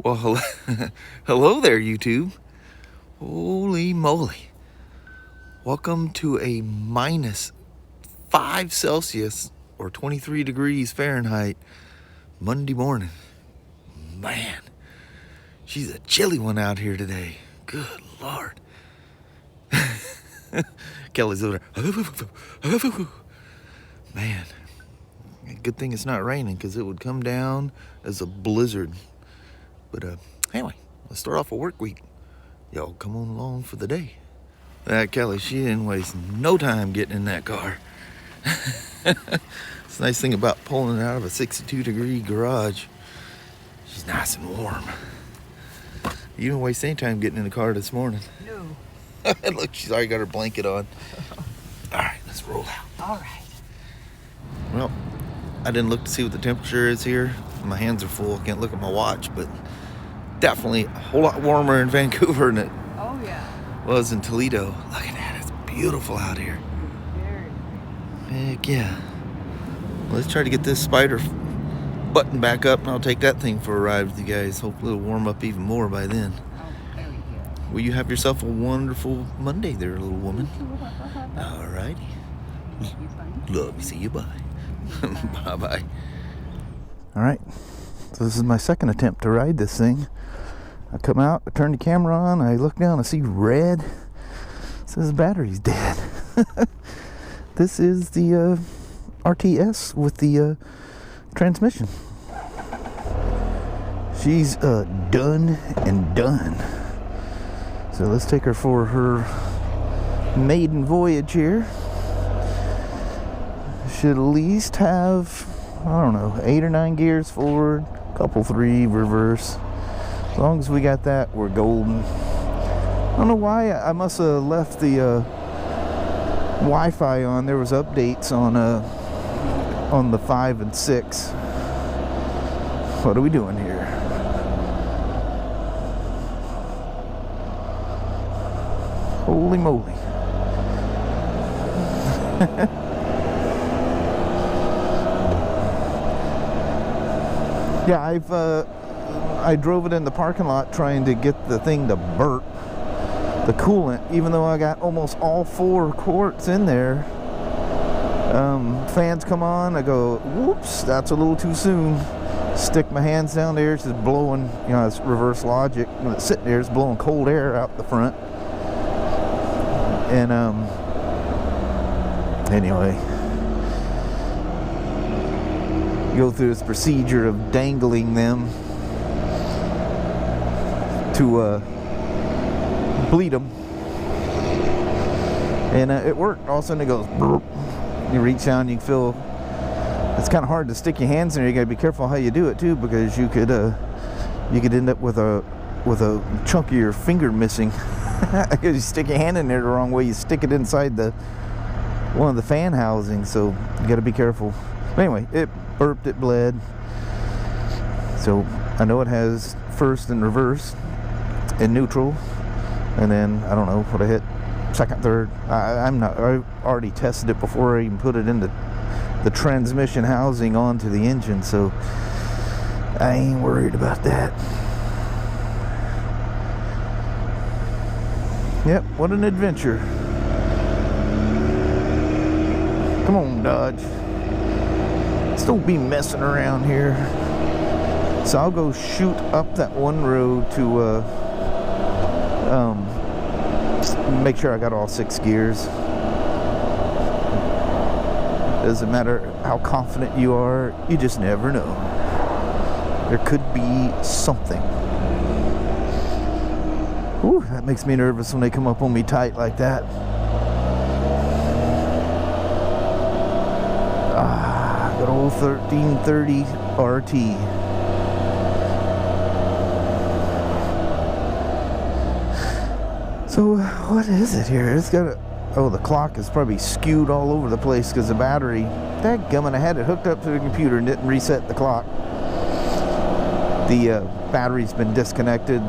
Well, hello there, YouTube. Holy moly. Welcome to a -5 Celsius or 23 degrees Fahrenheit Monday morning. Man, she's a chilly one out here today. Good Lord. Kelly's over there. Man, good thing it's not raining because it would come down as a blizzard. But anyway, let's start off a work week. Y'all come on along for the day. That Kelly, she didn't waste no time getting in that car. It's the nice thing about pulling it out of a 62-degree garage. She's nice and warm. You didn't waste any time getting in the car this morning. No. Look, she's already got her blanket on. All right, let's roll out. All right. Well, I didn't look to see what the temperature is here. My hands are full. I can't look at my watch, but definitely a whole lot warmer in Vancouver than it was in Toledo. Look at that. It's beautiful out here. Heck yeah. Well, let's try to get this Spyder button back up, and I'll take that thing for a ride with you guys. Hopefully it'll warm up even more by then. Well, you have yourself a wonderful Monday there, little woman. All righty. Love you. See you. Bye. Bye-bye. All right. So this is my second attempt to ride this thing. I come out, I turn the camera on, I look down, I see red. It says the battery's dead. This is the RTS with the transmission. She's done and done. So let's take her for her maiden voyage here. Should at least have, I don't know, 8 or 9 gears forward, couple 3 reverse. As long as we got that, we're golden. I don't know why I must have left the Wi-Fi on. There was updates on the 5 and 6. What are we doing here? Holy moly. Yeah, I drove it in the parking lot trying to get the thing to burp the coolant, even though I got almost all 4 quarts in there. Fans come on, I go, whoops, that's a little too soon. Stick my hands down there, it's just blowing, you know, it's reverse logic. When it's sitting there, it's blowing cold air out the front. And anyway, go through this procedure of dangling them to bleed them, and it worked. All of a sudden it goes burp. You reach down, you can feel it's kind of hard to stick your hands in there. You gotta be careful how you do it too, because you could end up with a chunk of your finger missing. Because you stick your hand in there the wrong way, you stick it inside one of the fan housings, so you gotta be careful. But anyway, it burped, it bled. So I know it has first and reverse and neutral, and then I don't know what I hit, second, third. I already tested it before I even put it into the transmission housing onto the engine, so I ain't worried about that. Yep, what an adventure. Come on, Dodge. Just don't be messing around here. So I'll go shoot up that one road to make sure I got all 6 gears. Doesn't matter how confident you are, you just never know. There could be something. Whew, that makes me nervous when they come up on me tight like that. Good old 1330 RT. So what is it here? It's got the clock is probably skewed all over the place because the battery, dadgummit, I had it hooked up to the computer and didn't reset the clock. The battery's been disconnected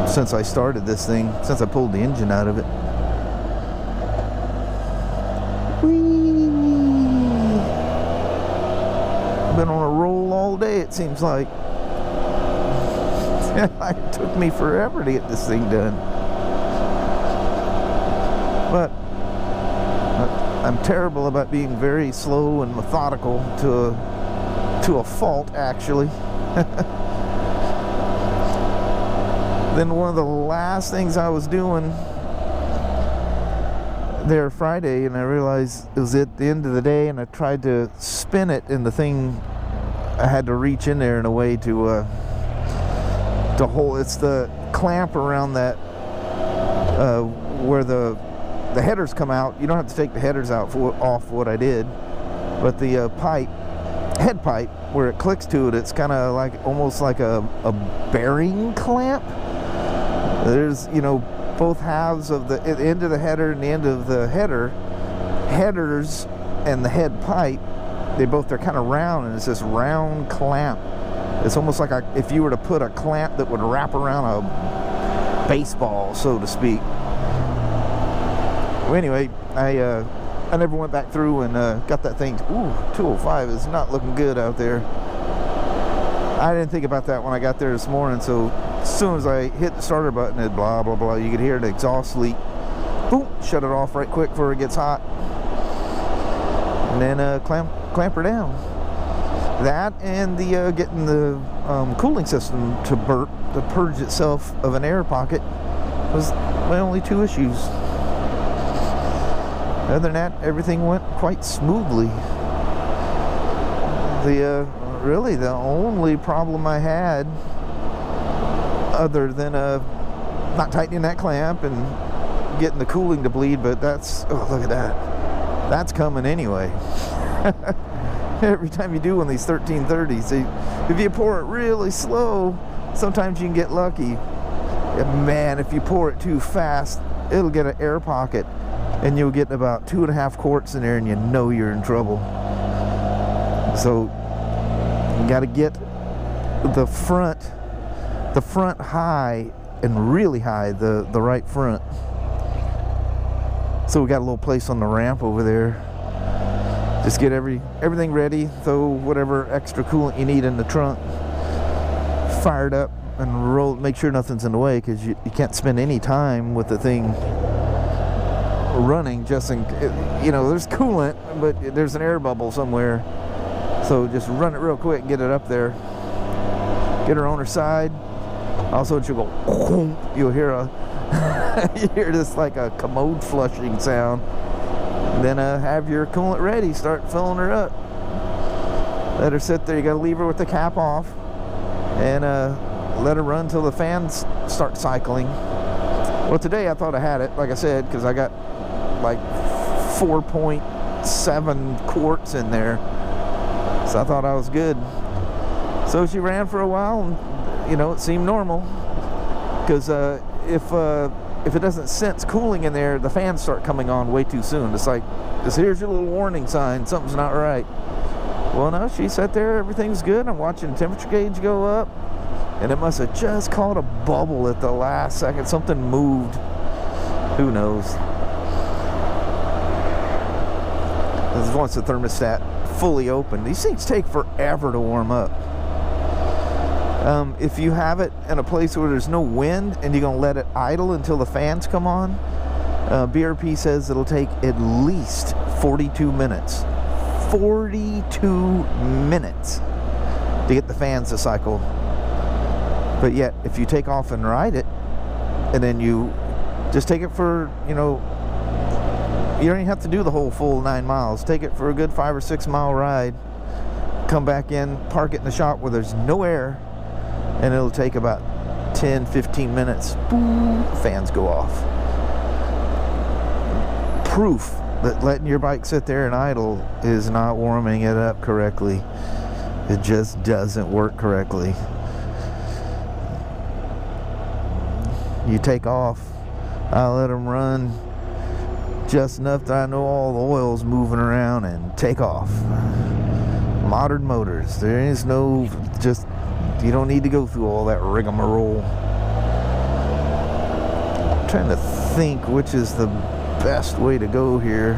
since I started this thing, since I pulled the engine out of it. Whee! Been on a roll all day, it seems like. It took me forever to get this thing done. But I'm terrible about being very slow and methodical to a fault, actually. Then one of the last things I was doing there Friday, and I realized it was at the end of the day, and I tried to spin it, and the thing, I had to reach in there in a way to hold. It's the clamp around that where the headers come out. You don't have to take the headers out off what I did, but the head pipe where it clicks to it, it's kind of like almost like a bearing clamp. There's, you know, both halves of the end of the header and the end of the headers and the head pipe, they're kind of round, and it's this round clamp. It's almost like if you were to put a clamp that would wrap around a baseball, so to speak. Well, anyway, I never went back through and got that thing. Ooh, 205 is not looking good out there. I didn't think about that when I got there this morning, so as soon as I hit the starter button, it blah, blah, blah. You could hear the exhaust leak. Boom, shut it off right quick before it gets hot. And then clamp her down. That and the getting the cooling system to purge itself of an air pocket was my only two issues. Other than that, everything went quite smoothly. Really the only problem I had, other than not tightening that clamp and getting the cooling to bleed, but that's, oh, look at that. That's coming anyway. Every time you do one of these 1330s, if you pour it really slow, sometimes you can get lucky. And man, if you pour it too fast, it'll get an air pocket, and you'll get about 2.5 quarts in there, and you know you're in trouble. So you got to get the front high and really high, the right front. So we got a little place on the ramp over there. Just get everything ready, throw whatever extra coolant you need in the trunk, fired up, and roll. Make sure nothing's in the way, because you can't spend any time with the thing running. Just in, you know, there's coolant, but there's an air bubble somewhere. So just run it real quick and get it up there. Get her on her side. Also, she'll go. You'll hear you hear this like a commode flushing sound. Then have your coolant ready. Start filling her up. Let her sit there. You got to leave her with the cap off, and let her run till the fans start cycling. Well, today I thought I had it, like I said, because I got like 4.7 quarts in there, so I thought I was good. So she ran for a while, and you know, it seemed normal, because if it doesn't sense cooling in there, the fans start coming on way too soon. It's like, here's your little warning sign, something's not right. Well, no, she sat there, everything's good. I'm watching the temperature gauge go up, and it must have just caught a bubble at the last second. Something moved. Who knows? This is once the thermostat fully open. These things take forever to warm up. If you have it in a place where there's no wind and you're going to let it idle until the fans come on, BRP says it'll take at least 42 minutes. 42 minutes to get the fans to cycle. But yet, if you take off and ride it, and then you just take it for, you know, you don't even have to do the whole full 9 miles. Take it for a good 5 or 6 mile ride. Come back in, park it in the shop where there's no air, and it'll take about 10-15 minutes. Boom, fans go off. Proof that letting your bike sit there and idle is not warming it up correctly. It just doesn't work correctly. You take off, I let them run just enough that I know all the oil's moving around, and take off. Modern motors, there is no, just, you don't need to go through all that rigmarole. I'm trying to think which is the best way to go here.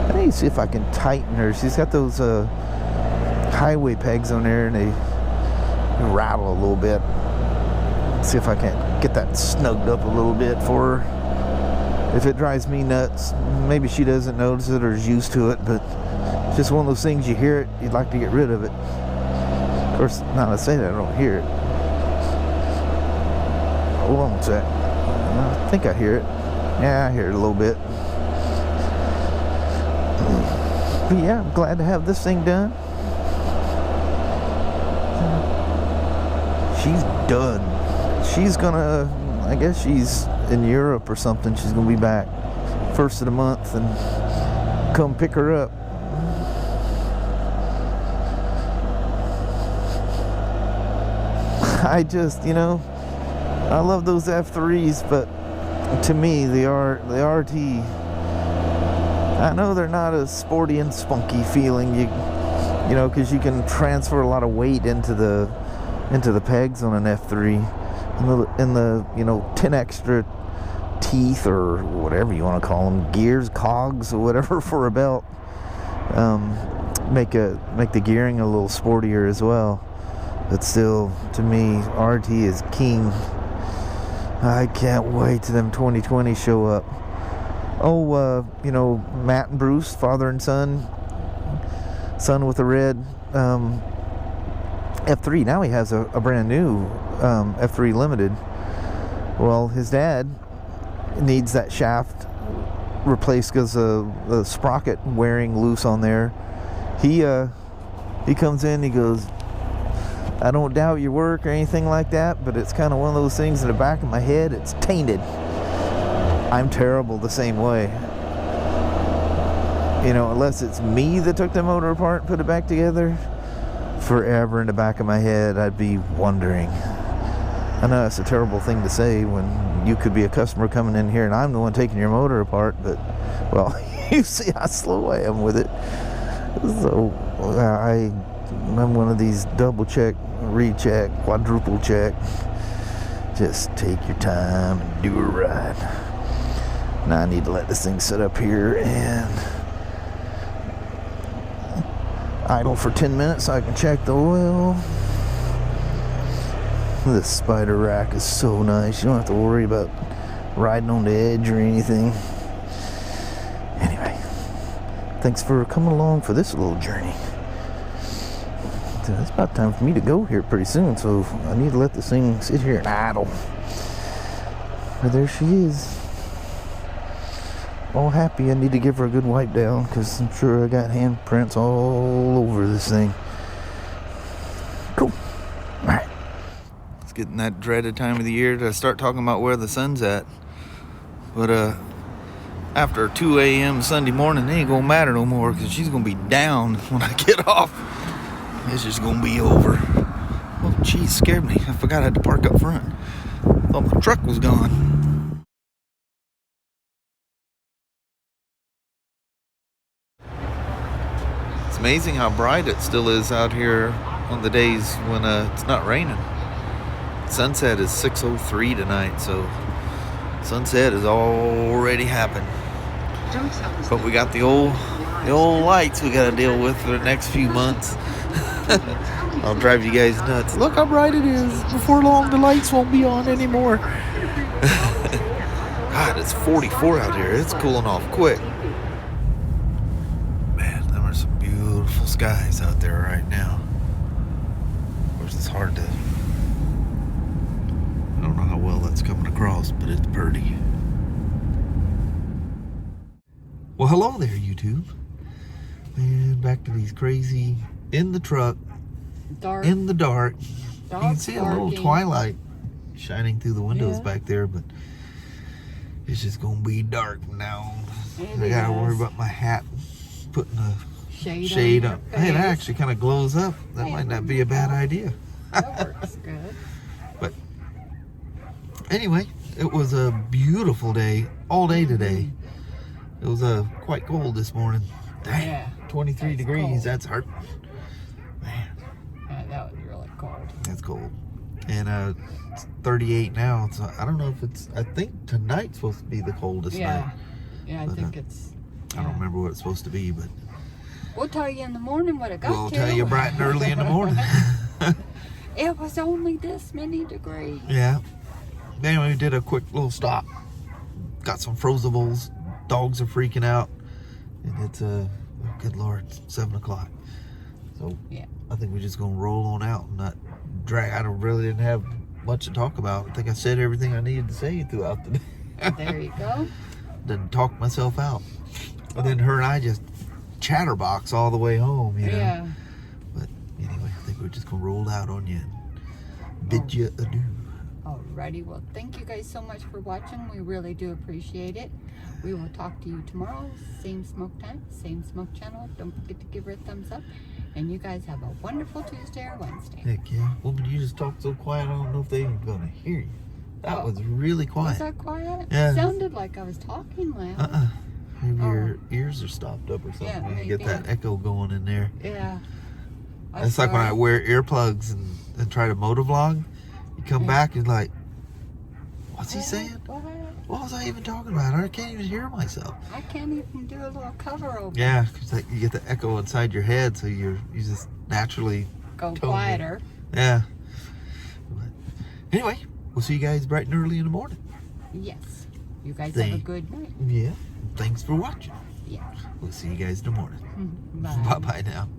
I need to see if I can tighten her. She's got those highway pegs on there, and rattle a little bit. See if I can't get that snugged up a little bit for her. If it drives me nuts, maybe she doesn't notice it or is used to it, but it's just one of those things, you hear it, you'd like to get rid of it. Of course, now that I say that, I don't hear it. Hold on a sec. I think I hear it. Yeah, I hear it a little bit. But yeah, I'm glad to have this thing done. She's done. She's gonna, I guess she's in Europe or something. She's gonna be back first of the month and come pick her up. I just, you know, I love those F3s, but to me, the RT, I know they're not as sporty and spunky feeling, you know, because you can transfer a lot of weight into the pegs on an F3, and the you know, 10 extra teeth or whatever you want to call them, gears, cogs, or whatever for a belt, make the gearing a little sportier as well. But still, to me, RT is king. I can't wait till them 2020 show up. Oh, you know, Matt and Bruce, father and son with a red F3. Now he has a brand new F3 Limited. Well, his dad needs that shaft replaced because the sprocket wearing loose on there. He comes in, he goes, I don't doubt your work or anything like that, but it's kind of one of those things in the back of my head, it's tainted. I'm terrible the same way. You know, unless it's me that took the motor apart and put it back together, forever in the back of my head, I'd be wondering. I know that's a terrible thing to say when you could be a customer coming in here and I'm the one taking your motor apart, but, well, you see how slow I am with it. So, I'm one of these double check, recheck, quadruple check. Just take your time and do it right. Now I need to let this thing sit up here and idle for 10 minutes so I can check the oil. This Spyder rack is so nice. You don't have to worry about riding on the edge or anything. Anyway, thanks for coming along for this little journey. It's about time for me to go here pretty soon, so I need to let this thing sit here and idle. But there she is. All happy. I need to give her a good wipe down because I'm sure I got handprints all over this thing. Cool. Alright. It's getting that dreaded time of the year to start talking about where the sun's at. But after 2 a.m. Sunday morning, it ain't gonna matter no more because she's gonna be down when I get off. It's just gonna be over. Oh, geez, scared me. I forgot I had to park up front. Thought my truck was gone. It's amazing how bright it still is out here on the days when it's not raining. Sunset is 6:03 tonight, so sunset has already happened. But we got the old lights we gotta deal with for the next few months. I'll drive you guys nuts. Look how bright it is. Before long, the lights won't be on anymore. God, it's 44 out here. It's cooling off quick. Man, there are some beautiful skies out there right now. Of course, it's hard to... I don't know how well that's coming across, but it's pretty. Well, hello there, YouTube. And back to these crazy... in the truck, in the dark. You can see a little twilight shining through the windows back there, but it's just gonna be dark now. I gotta worry about my hat putting a shade on. Hey, that actually kind of glows up. That might not be a bad idea. That works good. But anyway, it was a beautiful day, all day today. It was quite cold this morning. Dang, yeah, 23 degrees, cold. That's hard. Man. Yeah, that was really cold. That's cold. And it's 38 now, so I don't know if it's, I think tonight's supposed to be the coldest night. Yeah, I think it's... I don't remember what it's supposed to be, but... We'll tell you in the morning what it got to. We'll tell you bright and early in the morning. It was only this many degrees. Yeah. Anyway, we did a quick little stop. Got some frozables. Dogs are freaking out. And it's, oh, good Lord, it's 7 o'clock. So, yeah. I think we're just going to roll on out and not drag. I really didn't have much to talk about. I think I said everything I needed to say throughout the day. There you go. Didn't talk myself out. And then her and I just chatterbox all the way home, you know. Yeah. But anyway, I think we're just going to roll out on you and bid you adieu. Alrighty, well, thank you guys so much for watching. We really do appreciate it. We will talk to you tomorrow. Same smoke time, same smoke channel. Don't forget to give her a thumbs up. And you guys have a wonderful Tuesday or Wednesday. Heck yeah. Woman, you just talked so quiet, I don't know if they're even going to hear you. That was really quiet. Was that quiet? Yeah. It sounded like I was talking loud. Maybe your ears are stopped up or something. Yeah, You get maybe. that echo going in there. Yeah. It's like when I wear earplugs and try to motovlog. You come back and like, what's he saying? What was I even talking about? I can't even hear myself. I can't even do a little cover over. Yeah, because like you get the echo inside your head, so you just naturally Go tone quieter. Yeah. But anyway, we'll see you guys bright and early in the morning. Yes. You guys have a good night. Yeah. Thanks for watching. Yeah. We'll see you guys in the morning. Bye. Bye-bye now.